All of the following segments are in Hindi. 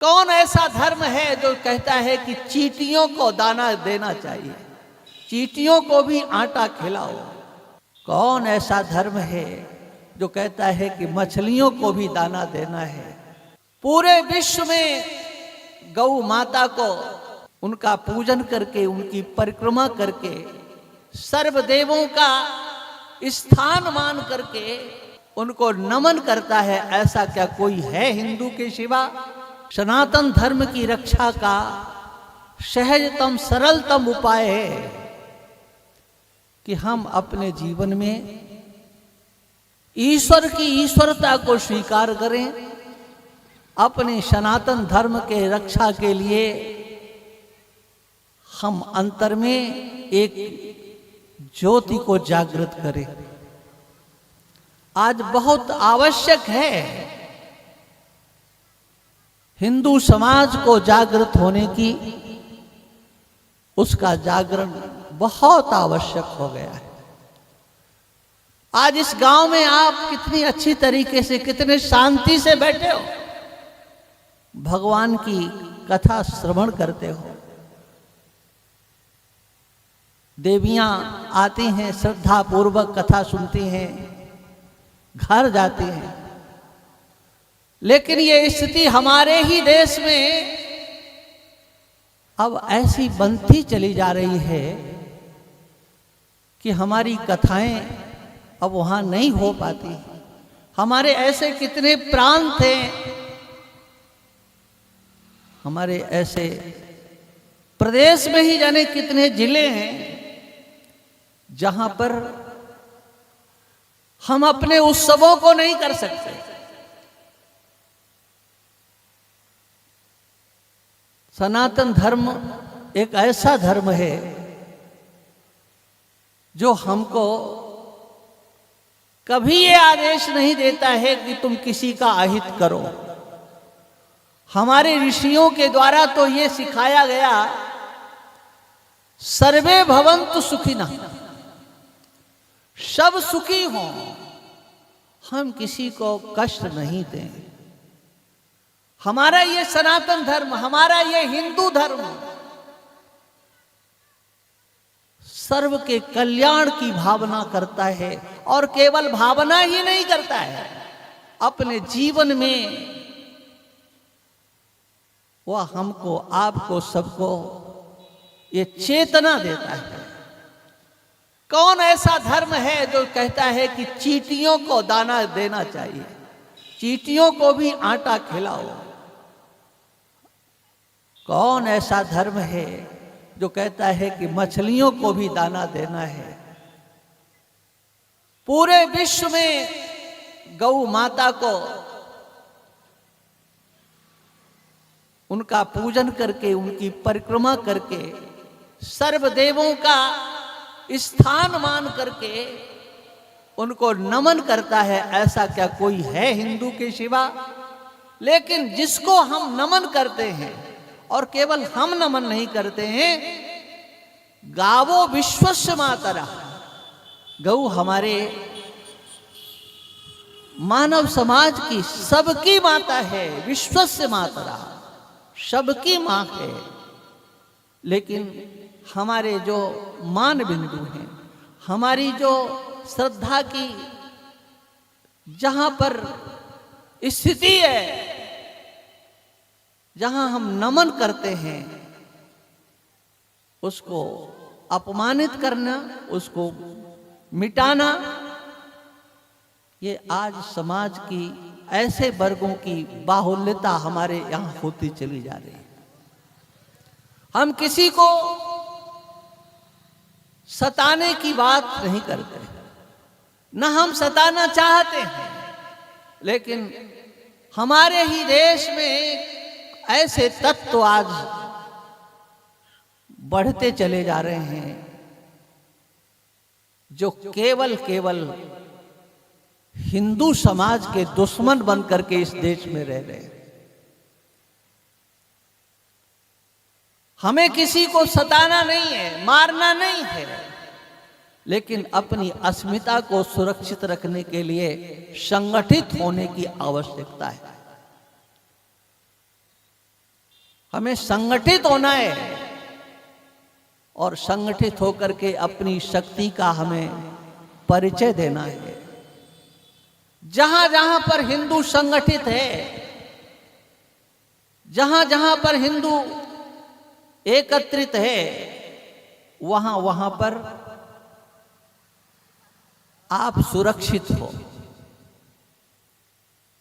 कौन ऐसा धर्म है जो कहता है कि चींटियों को दाना देना चाहिए, चींटियों को भी आटा खिलाओ। कौन ऐसा धर्म है जो कहता है कि मछलियों को भी दाना देना है। पूरे विश्व में गौ माता को उनका पूजन करके, उनकी परिक्रमा करके, सर्वदेवों का स्थान मान करके उनको नमन करता है। ऐसा क्या कोई है हिंदू के सिवा? सनातन धर्म की रक्षा का सहजतम सरलतम उपाय है कि हम अपने जीवन में ईश्वर की ईश्वरता को स्वीकार करें। अपने सनातन धर्म के रक्षा के लिए हम अंतर में एक ज्योति को जागृत करें। आज बहुत आवश्यक है हिंदू समाज को जागृत होने की, उसका जागरण बहुत आवश्यक हो गया है। आज इस गांव में आप कितनी अच्छी तरीके से, कितने शांति से बैठे हो, भगवान की कथा श्रवण करते हो। देवियां आती हैं, श्रद्धा पूर्वक कथा सुनती हैं, घर जाती हैं। लेकिन ये स्थिति हमारे ही देश में अब ऐसी बनती चली जा रही है कि हमारी कथाएं अब वहां नहीं हो पाती। हमारे ऐसे कितने प्रांत हैं, हमारे ऐसे प्रदेश में ही जाने कितने जिले हैं जहां पर हम अपने उत्सवों को नहीं कर सकते। सनातन धर्म एक ऐसा धर्म है जो हमको कभी ये आदेश नहीं देता है कि तुम किसी का अहित करो। हमारे ऋषियों के द्वारा तो ये सिखाया गया, सर्वे भवन्तु सुखिनः, सब सुखी हों, हम किसी को कष्ट नहीं दें। हमारा ये सनातन धर्म, हमारा ये हिंदू धर्म सर्व के कल्याण की भावना करता है। और केवल भावना ही नहीं करता है, अपने जीवन में वह हमको, आपको, सबको ये चेतना देता है। कौन ऐसा धर्म है जो कहता है कि चींटियों को दाना देना चाहिए, चींटियों को भी आटा खिलाओ। कौन ऐसा धर्म है जो कहता है कि मछलियों को भी दाना देना है। पूरे विश्व में गौ माता को उनका पूजन करके, उनकी परिक्रमा करके, सर्वदेवों का स्थान मान करके उनको नमन करता है। ऐसा क्या कोई है हिंदू के सिवा? लेकिन जिसको हम नमन करते हैं, और केवल हम नमन नहीं करते हैं, गावो विश्वस्य मातरः, गौ हमारे मानव समाज की सबकी माता है। विश्वस्य मातरः, सबकी मां है। लेकिन हमारे जो मान बिंदु हैं, हमारी जो श्रद्धा की जहां पर स्थिति है, जहां हम नमन करते हैं, उसको अपमानित करना, उसको मिटाना, ये आज समाज की ऐसे वर्गों की बाहुल्यता हमारे यहां होती चली जा रही है। हम किसी को सताने की बात नहीं करते, न हम सताना चाहते हैं, लेकिन हमारे ही देश में ऐसे तत्व आज बढ़ते चले जा रहे हैं जो केवल हिंदू समाज के दुश्मन बनकर के इस देश में रह रहे हैं। हमें किसी को सताना नहीं है, मारना नहीं है, लेकिन अपनी अस्मिता को सुरक्षित रखने के लिए संगठित होने की आवश्यकता है। हमें संगठित होना है और संगठित होकर के अपनी शक्ति का हमें परिचय देना है। जहां जहां पर हिंदू संगठित है, जहां जहां पर हिंदू एकत्रित है, वहां वहां पर आप सुरक्षित हो।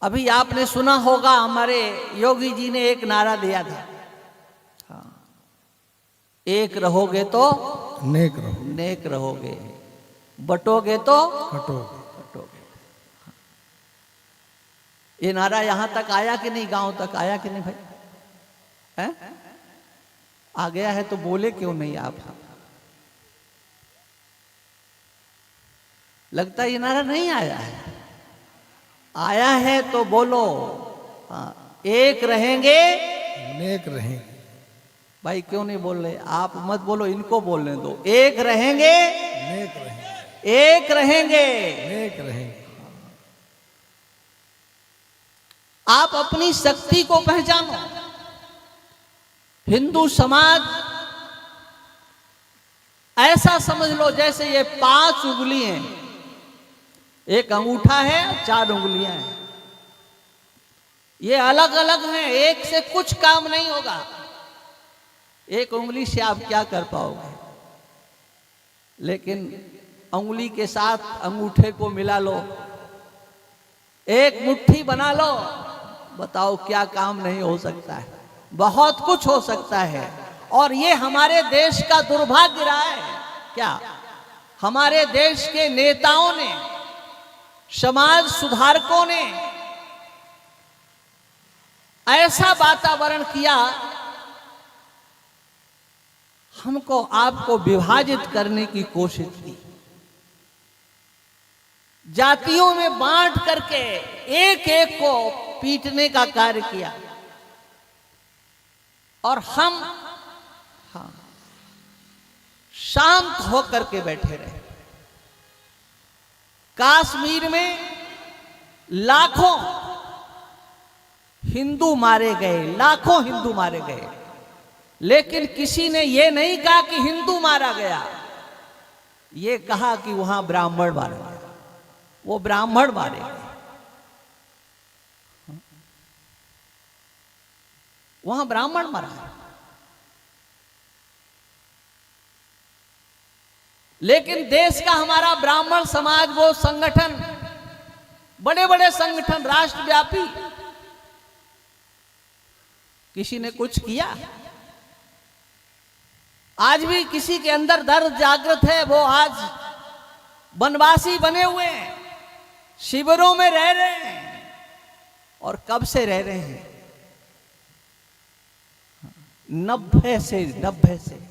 अभी आपने सुना होगा, हमारे योगी जी ने एक नारा दिया था, एक रहोगे तो नेक रहोगे, बटोगे तो कटोगे। ये नारा यहां तक आया कि नहीं, गांव तक आया कि नहीं भाई? है? आ गया है तो बोले क्यों नहीं आप? लगता है ये नारा नहीं आया है। आया है तो बोलो। हाँ, एक रहेंगे नेक रहेंगे। भाई क्यों नहीं बोल रहे? आप मत बोलो, इनको बोलने दो। एक रहेंगे नेक रहेंगे। एक रहेंगे नेक रहेंगे। आप अपनी शक्ति को पहचानो। हिंदू समाज ऐसा समझ लो जैसे ये 5 उंगली हैं, एक अंगूठा है, 4 उंगलियां हैं। ये अलग अलग हैं, एक से कुछ काम नहीं होगा। एक उंगली से आप क्या कर पाओगे? लेकिन उंगली के साथ अंगूठे को मिला लो, एक मुट्ठी बना लो, बताओ क्या काम नहीं हो सकता है? बहुत कुछ हो सकता है। और ये हमारे देश का दुर्भाग्य रहा है। क्या हमारे देश के नेताओं ने, समाज सुधारकों ने ऐसा वातावरण किया, हमको आपको विभाजित करने की कोशिश की, जातियों में बांट करके एक एक को पीटने का कार्य किया। और हम शांत होकर के बैठे रहे। कश्मीर में लाखों हिंदू मारे गए, लाखों हिंदू मारे गए, लेकिन किसी ने यह नहीं कहा कि हिंदू मारा गया, यह कहा कि वहां ब्राह्मण मारे गए। वो ब्राह्मण मारे गए, वहां ब्राह्मण मरा। लेकिन देश का हमारा ब्राह्मण समाज, वो संगठन, बड़े बड़े संगठन राष्ट्रव्यापी, किसी ने कुछ किया? आज भी किसी के अंदर दर्द जागृत है, वो आज वनवासी बने हुए हैं, शिविरों में रह रहे हैं। और कब से रह रहे हैं? 90 से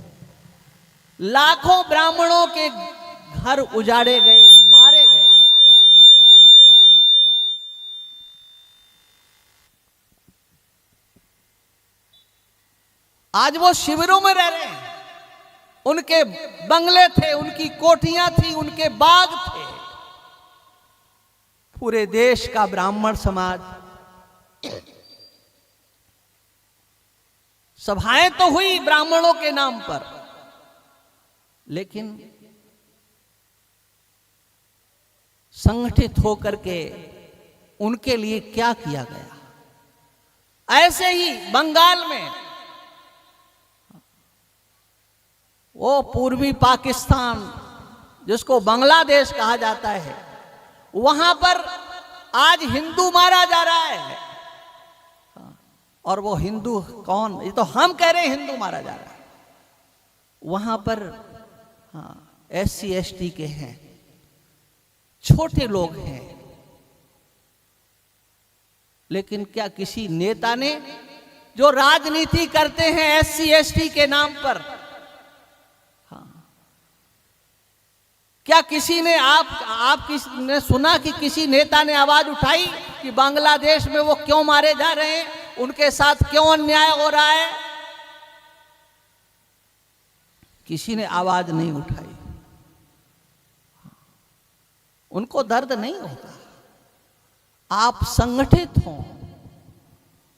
लाखों ब्राह्मणों के घर उजाड़े गए, मारे गए। आज वो शिविरों में रह रहे हैं, उनके बंगले थे, उनकी कोठियां थी, उनके बाग थे। पूरे देश का ब्राह्मण समाज, सभाएं तो हुई ब्राह्मणों के नाम पर, लेकिन संगठित होकर के उनके लिए क्या किया गया? ऐसे ही बंगाल में, वो पूर्वी पाकिस्तान जिसको बांग्लादेश कहा जाता है, वहां पर आज हिंदू मारा जा रहा है। और वो हिंदू कौन? ये तो हम कह रहे हैं हिंदू मारा जा रहा है। वहां पर SC ST के हैं, छोटे लोग हैं, लेकिन क्या किसी नेता ने, जो राजनीति करते हैं SC ST के नाम पर, क्या किसी ने आपने सुना कि किसी नेता ने आवाज उठाई कि बांग्लादेश में वो क्यों मारे जा रहे हैं, उनके साथ क्यों अन्याय हो रहा है? किसी ने आवाज नहीं उठाई। उनको दर्द नहीं होता। आप संगठित हों,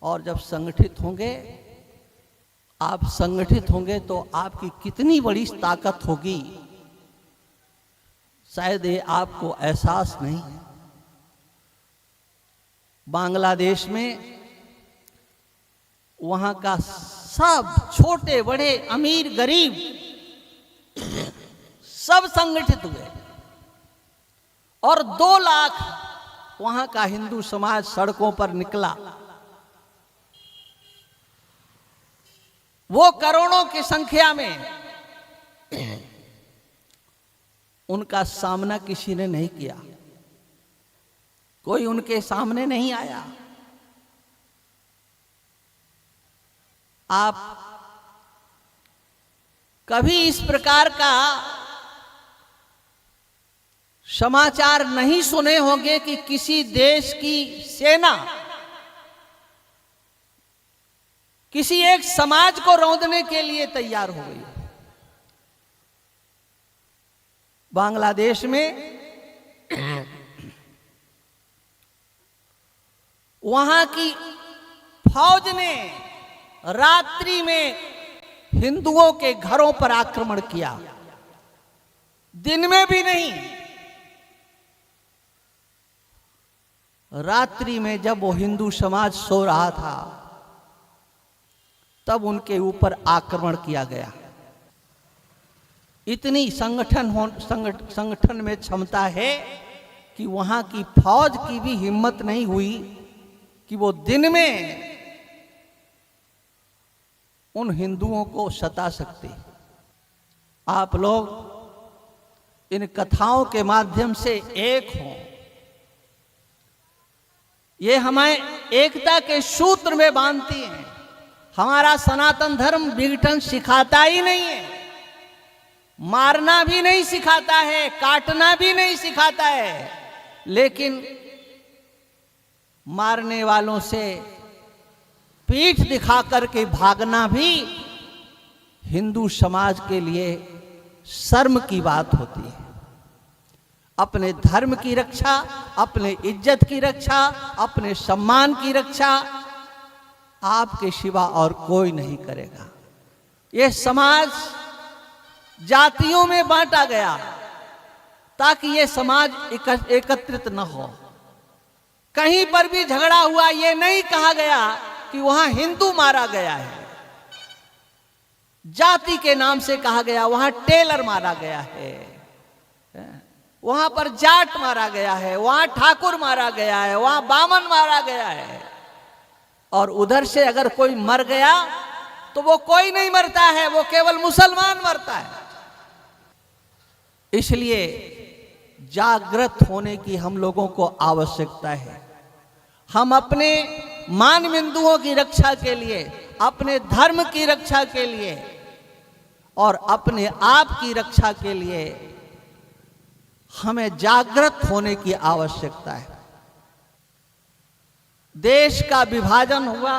और जब संगठित होंगे आप संगठित होंगे तो आपकी कितनी बड़ी ताकत होगी, शायद ये आपको एहसास नहीं है। बांग्लादेश में वहां का सब छोटे बड़े अमीर गरीब सब संगठित हुए और 2 लाख वहां का हिंदू समाज सड़कों पर निकला। वो करोड़ों की संख्या में, उनका सामना किसी ने नहीं किया, कोई उनके सामने नहीं आया। आप कभी इस प्रकार का समाचार नहीं सुने होंगे कि किसी देश की सेना किसी एक समाज को रौंदने के लिए तैयार हो गई। बांग्लादेश में वहां की फौज ने रात्रि में हिंदुओं के घरों पर आक्रमण किया, दिन में भी नहीं, रात्रि में जब वो हिंदू समाज सो रहा था तब उनके ऊपर आक्रमण किया गया। इतनी संगठन में क्षमता है कि वहां की फौज की भी हिम्मत नहीं हुई कि वो दिन में उन हिंदुओं को सता सकते। आप लोग इन कथाओं के माध्यम से एक हों, ये हमें एकता के सूत्र में बांधती हैं। हमारा सनातन धर्म विघटन सिखाता ही नहीं है, मारना भी नहीं सिखाता है, काटना भी नहीं सिखाता है, लेकिन मारने वालों से पीठ दिखा करके भागना भी हिंदू समाज के लिए शर्म की बात होती है। अपने धर्म की रक्षा, अपने इज्जत की रक्षा, अपने सम्मान की रक्षा आपके सिवा और कोई नहीं करेगा। यह समाज जातियों में बांटा गया ताकि यह समाज एकत्रित न हो। कहीं पर भी झगड़ा हुआ, यह नहीं कहा गया कि वहां हिंदू मारा गया है, जाति के नाम से कहा गया वहां टेलर मारा गया है, वहां पर जाट मारा गया है, वहां ठाकुर मारा गया है, वहां बामन मारा गया है। और उधर से अगर कोई मर गया तो वो कोई नहीं मरता है, वो केवल मुसलमान मरता है। इसलिए जागृत होने की हम लोगों को आवश्यकता है। हम अपने मान बिंदुओं की रक्षा के लिए, अपने धर्म की रक्षा के लिए और अपने आप की रक्षा के लिए हमें जागृत होने की आवश्यकता है। देश का विभाजन हुआ,